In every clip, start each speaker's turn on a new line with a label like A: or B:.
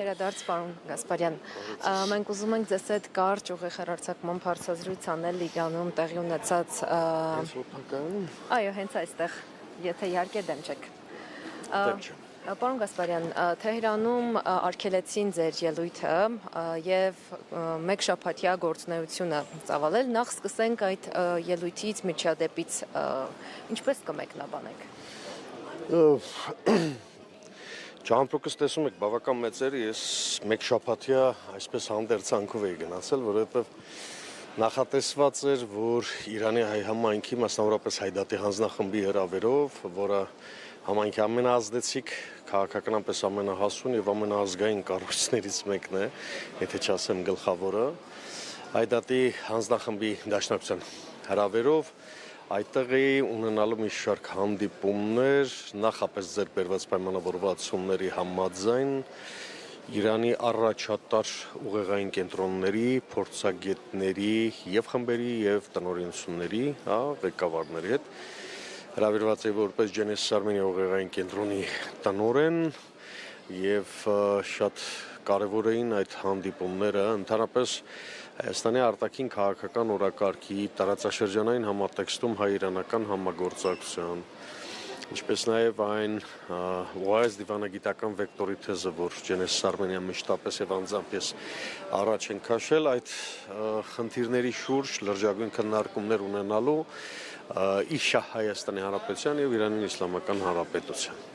A: Վերադարձ պարոն Գասպարյան, մենք ուզում ենք ձեզ հետ կարճ ուղիղ հեռարձակման փորձազրույց անել Իրանում տեղի ունեցած Այո, հենց այստեղ, եթե իհարկե դեմ չեք։ Պարոն Գասպարյան, Թեհրանում արգելեցին ձեր ելույթը եւ մեկ շաբաթյա գործունեությունը ծավալել, նախ սկսենք այդ ելույթից միջադեպից, ինչպես կմեկնաբանեք։
B: Ճամփորդս տեսում եք բավական մեծ էր, ես մեկ շաբաթյա այսպես հանդերձանքով էի գնացել, որովհետև նախատեսված էր, որ Իրանի հայ համայնքի, մասնավորապես Հայդատի հանձնախմբի հրավերով, որը համայնքի ամենաազդեցիկ, քաղաքականապես ամենահասուն եւ ամենաազգային կառույցներից մեկն է, եթե չասեմ գլխավորը, Հայդատի հանձնախմբի դաշնակցության հրավերով այդտեղ էի ունենալու մի շարք հանդիպումներ, նախապես ձեռքբերված պայմանավորվածությունների համաձայն Իրանի առաջատար ուղեղային կենտրոնների, փորձագետների եւ խմբերի եւ տնօրինությունների, ղեկավարների հետ հրավիրված էի որպես Genesis Armenia ուղեղային կենտրոնի տնօրեն եւ շատ կարևոր էին այդ հանդիպումները, ընդհանրապես Հայաստանի արտաքին քաղաքական օրակարգի տարածաշրջանային համատեքստում հայ-իրանական համագործակցության, ինչպես նաև այն ուղղակի դիվանագիտական վեկտորի թեզը, որ Genesis Armenia մշտապես եւ անձամբ ես առաջ են քաշել այդ խնդիրների շուրջ լրջագույն քննարկումներ ունենալու իշա Հայաստանի Հանրապետության եւ Իրանի Իսլամական Հանրապետության։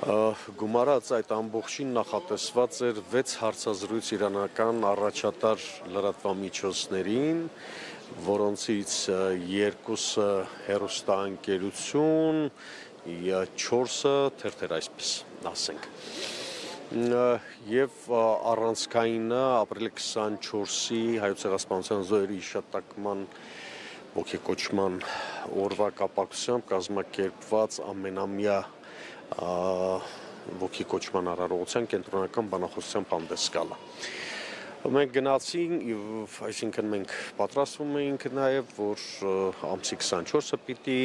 B: Գումարած այդ ամբողջին նախատեսված էր 6 հարցազրույց իրանական առաջատար լրատվամիջոցներին, որոնցից 2-ը հեռուստաընկերություն, 4-ը թերթեր այսպես ասենք։ Եվ առանցքայինը ապրիլի 24-ի հայոց ցեղասպանության զոհերի հիշատակման ոգեկոչման օրվա կապակցությամբ կազմակերպված ամենամյա ոգեկոչման արարողության կենտրոնական բանախոսությամբ հանդես գալը։ Մենք գնացինք, այսինքն մենք պատրաստվում էինք նաև, որ ամսի 24-ը պիտի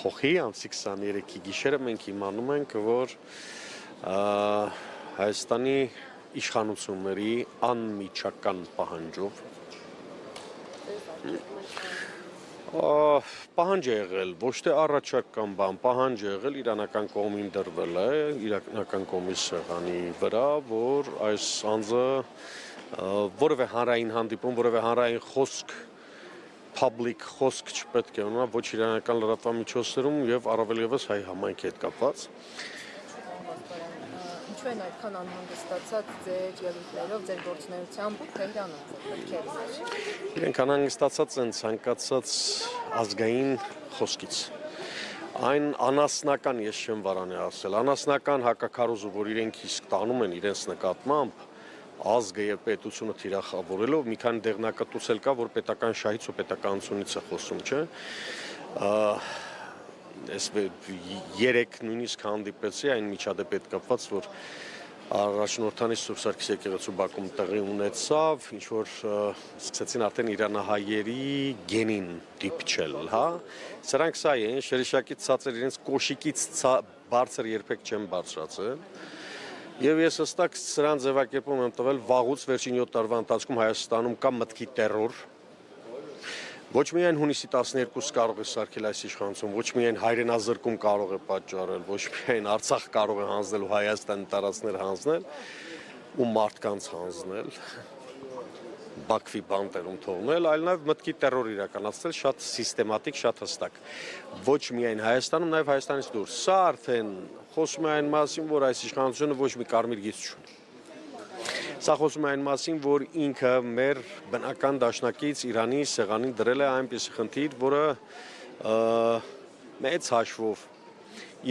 B: փոխի, ամսի 23-ի գիշերը մենք իմանում ենք, որ Հայաստանի իշխանությունների անմիջական պահանջով պահանջ է եղել, ոչ թե առաջարկ կամ բան, պահանջ է եղել իրանական կողմին դրվել է, իրանական կողմի սեղանի վրա, որ այս անձը որևէ հանրային հանդիպում, որևէ հանրային խոսք, public խոսք չպետք է ունենա ոչ իրանական լրատվամիջոցներում եւ առավել եւս հայ համայնքի հետ կապված։
A: Ինչու են այդքան անհանգստացած ձեր ելույթներով, ձեր գործունեությամբ Թեհրանում պետք է։
B: Իրենք անհանգստացած են ցանկացած ազգային խոսքից։ Այն անասնական, ես չեմ վարանի ասել, անասնական հակակարոզը, որ իրենք իսկ տանում են իրենց նկատմամբ, ազգը եւ պետությունը թիրախավորելով մի քանի դեղնակտուցել կա, որ պետական շահից ու պետականությունից է խոսում, չէ՞։ Ես 3 նույնիսկ հանդիպեցի այն միջադեպի հետ կապված, որ առաջնորդանից Սուրբ Սարգիս եկեղեցու Բաքում տեղի ունեցավ, ինչ որ սկսեցին արդեն իրանահայերի գենին դիպչել, հա։ Սրանք սա են, շերիշակից ցածր իրենց կոշիկից բարձր երբեք չեն բարձրացել։ Եվ ես հստակ սրան ձևակերպում եմ տվել վաղուց վերջին 7 տարվա ընթացքում Հայաստանում կա մտքի տերոր։ Ոչ միայն հունիսի 12-ը կարող է սարքել այս իշխանություն, ոչ միայն հայրենազրկում կարող է պատճառել, ոչ միայն Արցախ կարող է հանձնել ու Հայաստանի տարածքներ հանձնել ու մարդկանց հանձնել, Բաքվի բանտերում թողնել, այլ նաև մտքի տերոր իրականացնել շատ սիստեմատիկ, շատ հստակ։ Ոչ միայն Հայաստանում, նաև Հայաստանից դուրս։ Սա արդեն խոսում է այն մասին, որ այս իշխանությունը ոչ մի կարմիր գիծ չունի։ Սա խոսում է այն մասին, որ ինքը մեր բնական դաշնակից Իրանի սեղանին դրել է այնպիսի խնդիր, որը մեծ հաշվով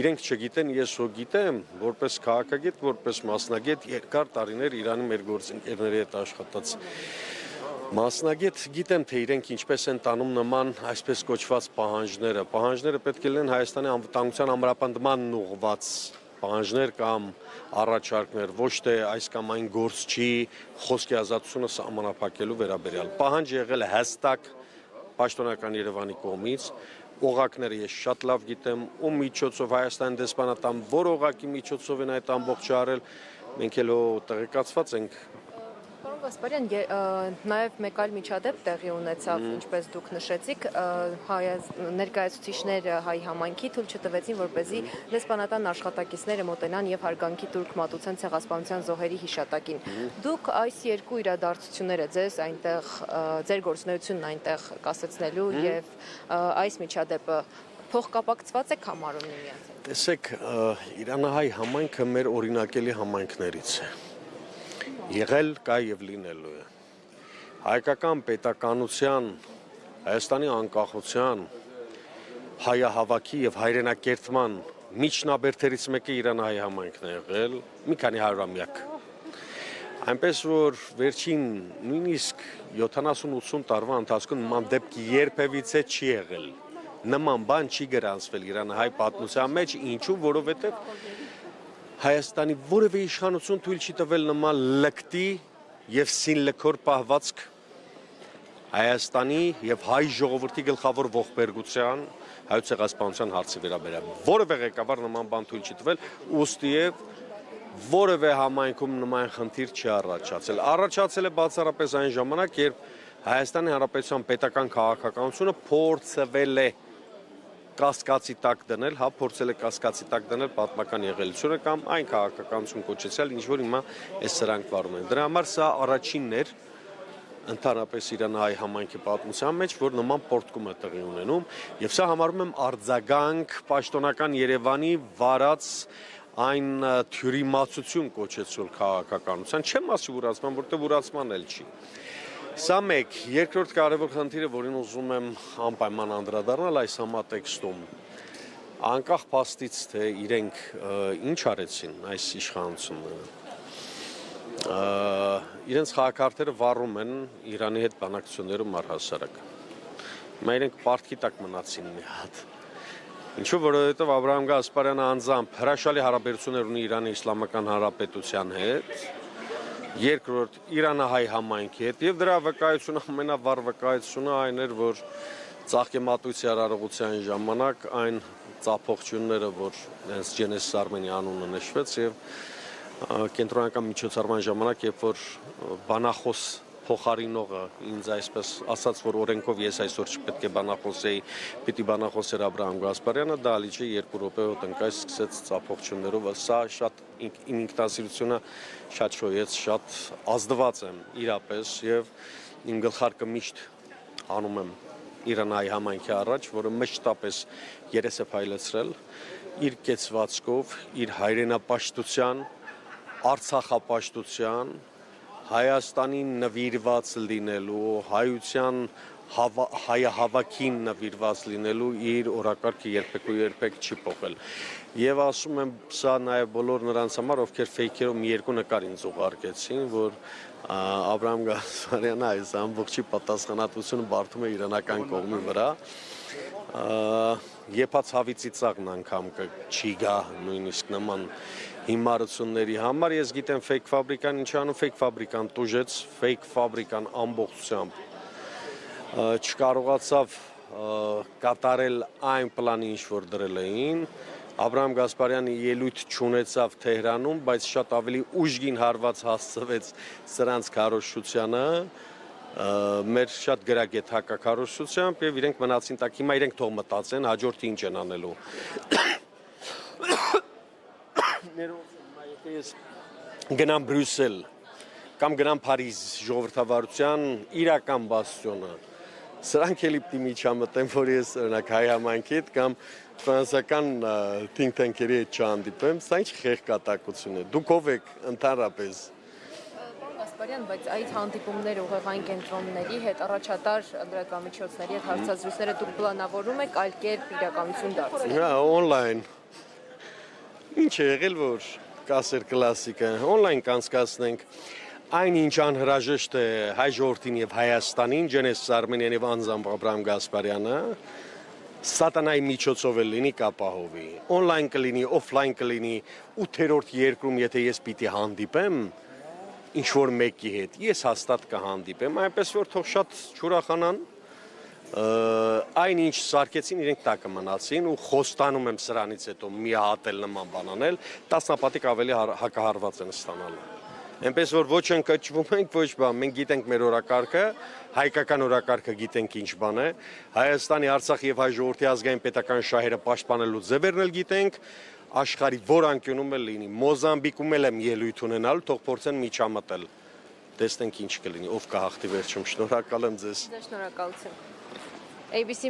B: իրենք չգիտեն, ես հո գիտեմ, որպես քաղաքագետ, որպես մասնագետ երկար տարիներ Իրանի մեր գործընկերների հետ աշխատած մասնագետ, գիտեմ, թե իրենք ինչպես են տանում նման այսպես կոչված պահանջները։ Պահանջները պետք է լինեն Հայաստանի անվտանգության ամրապնդմանն ուղղված պահանջներ կամ առաջարկներ, ոչ թե այս կամ այն գործչի խոսքի ազատությունը սահմանափակելու վերաբերյալ։ Պահանջ եղել է հստակ պաշտոնական Երևանի կողմից, օղակները ես շատ լավ գիտեմ, ում միջոցով Հայաստանի դեսպանատան, որ օղակի միջոցով են այդ ամբողջը արել, մենք էլ տեղեկացված ենք
A: Պարոն Գասպարյան, նաև մեկ այլ միջադեպ տեղի ունեցավ, ինչպես դուք նշեցիք, ներկայացուցիչները հայ համայնքի թույլ չտվեցին, որպեսզի դեսպանատան աշխատակիցները մոտենան եւ հարգանքի տուրք մատուցեն ցեղասպանության զոհերի հիշատակին։ Դուք այս երկու իրադարձությունները ձեզ այնտեղ ձեր գործունեությունն այնտեղ կասեցնելու եւ այս միջադեպը փոխկապակցված եք համարում միմյանց։
B: Տեսեք, իրանահայ համայնքը մեր օրինակելի համայնքներից է։ Եղել կա եւ լինելու է։ Հայկական պետականության, Հայաստանի անկախության, հայահավաքի եւ հայրենակերտման միջնաբերդերից մեկը իրանահայ համայնքն է եղել մի քանի հարյուրամյակ։ Այնպես որ վերջին նույնիսկ 70-80 տարվա ընթացքում նման դեպք երբևիցե չի եղել։ Նման բան չի գրանցվել իրանահայ պատմության մեջ, ինչու, որովհետեւ Հայաստանի որևէ իշխանություն թույլ չի տվել նման լկտի եւ սինլքոր պահվածք Հայաստանի եւ հայ ժողովրդի գլխավոր ողբերգության հայոց ցեղասպանության հարցի վերաբերյալ։ Որևէ ղեկավար նման բան թույլ չի տվել, ուստի եւ որևէ համայնքում նման խնդիր չի առաջացել։ Առաջացել է բացառապես այն ժամանակ, երբ Հայաստանի Հանրապետության պետական քաղաքականությունը փորձվել է կասկածի տակ դնել, փորձել է կասկածի տակ դնել պատմական եղելությունը կամ այն քաղաքականություն կոչեցյալ, ինչ որ հիմա այս սրանք վարում են։ Դրա համար սա առաջինն էր ընդհանրապես իրանահայ համայնքի պատմության մեջ, որ նման պորտկում է տեղի ունենում, եւ սա համարում եմ արձագանք պաշտոնական Երևանի վարած այն թյուրիմացություն կոչեցულ քաղաքականության, չեմ ասի ուրացման, որտեղ ուրացման էլ չի։ Սա մեկ, երկրորդ կարևոր խնդիրը, որին ուզում եմ անպայման անդրադառնալ այս համատեքստում, անկախ փաստից, թե իրենք ինչ արեցին այս իշխանությունները, իրենց քաղաքարտերը վառում են Իրանի հետ բանակցություններում առհասարակ։ Հիմա իրենք պարտքի տակ մնացին մի հատ։ Ինչու, որովհետև Աբրահամ Գասպարյանը անձամբ հրաշալի հարաբերություններ ունի Իրանի Իսլամական Հանրապետության հետ, երկրորդ իրանահայ համայնքի հետ եւ դրա վկայությունը ամենավառ վկայությունը այն էր, որ Ծաղկեմատույցի արարողության ժամանակ այն ծափողջունները, որ հենց Ջենեսիս Արմենիա անունը նշվեց եւ կենտրոնական միջոցառման ժամանակ, երբ որ բանախոս փոխարինողը ինձ այսպես ասաց, որ օրենքով ես այսօր չպետք է բանախոսեի, պիտի բանախոսեր Աբրահամ Գասպարյանը, դա ալիչի 2 րոպեով տնկայ սկսեց ծափողջուններով, սա շատ իմ ինքնասիրությունը շատ շոյեց, շատ ազդված եմ իրապես եւ իմ գլխարկը միշտ անում եմ իրանահայ համայնքի առաջ, որը մշտապես երես է փայլեցրել իր կեցվածքով, իր հայրենապաշտության, արցախապաշտության, Հայաստանին նվիրված լինելու, հայության հայահավաքին նվիրված լինելու իր օրակարգը երբեք չի փոխել։ Եվ ասում եմ սա նաև բոլոր նրանց համար, ովքեր ֆեյքերով մի երկու նկար ինձ ուղարկեցին, որ Աբրահամ Գասպարյանը այս ամբողջի պատասխանատվությունը բարդում է իրանական կողմի վրա։ Եփած հավի ծիծաղն անգամ չի գա նույնիսկ նման հիմարությունների համար։ Ես գիտեմ ֆեյք ֆաբրիկան ինչ անում, ֆեյք ֆաբրիկան տուժեց, ֆեյք ֆաբրիկան ամբողջությամբ չկարողացավ կատարել այն պլանը, ինչ որ դրել էին։ Աբրահամ Գասպարյանը ելույթ չունեցավ Թեհրանում, բայց շատ ավելի ուժգին հարված հասցվեց սրանց քարոզչությանը, մեր շատ գրագետ հակաքարոզչությամբ եւ իրենք մնացին տակ։ Հիմա իրենք թող մտածեն հաջորդը ինչ են անելու։ Եթե ես գնամ Բրյուսել կամ գնամ Փարիզ ժողովրդավարության իրական բաստիոնը, սրանք էլի պիտի միջամտեմ, որ ես օրինակ հայ համայնքի հետ կամ ֆրանսիական think tank-երի հետ չհանդիպեմ, սա ինչ խեղկատակություն է։ Դուք ով եք ընդհանրապես։
A: Պարոն Գասպարյան, բայց այդ հանդիպումները ուղեղային կենտրոնների հետ, առաջատար լրատվամիջոցների հետ հարցազրույցները դուք պլանավորում եք այլ կերպ իրականություն դարձնել։
B: Հա, օնլայն։ Ինչ է եղել, որ կասեր կլասիկը, օնլայն կանցկացնենք, այն ինչ անհրաժեշտ է հայ ժողովրդին եւ Հայաստանին, Ջենեսիս Արմենիան եւ անձամբ Աբրահամ Գասպարյանը, սատանայի միջոցով էլ լինի կապահովի, օնլայն կլինի, օֆլայն կլինի, 8-րդ երկրում, եթե ես պիտի հանդիպեմ, ինչ որ մեկի հետ, ես հաստատ կհանդիպեմ, այնպես որ թող շատ չուրախանան, Այն ինչ սարքեցին, իրենք տակը մնացին ու խոստանում եմ սրանից հետո մի հատ էլ նման բան անել, տասնապատիկ ավելի հակահարված են ստանալու։ Էնպես որ ոչ ընկճվում ենք, ոչ բան, մենք գիտենք մեր օրակարգը, հայկական օրակարգը գիտենք ինչ բան է, Հայաստանի, Արցախի եւ հայ ժողովրդի ազգային պետական շահերը պաշտպանելու ձևերն էլ գիտենք, աշխարհի որ անկյունում էլ լինի, Մոզամբիկում էլ եմ ելույթ ունենալ, թող փորձեն միջամտել։ Տեսնենք ինչ կլինի, ով կհաղթի վերջում, շնորհակալ եմ ձեզ։
A: Շնորհակալություն։ ABC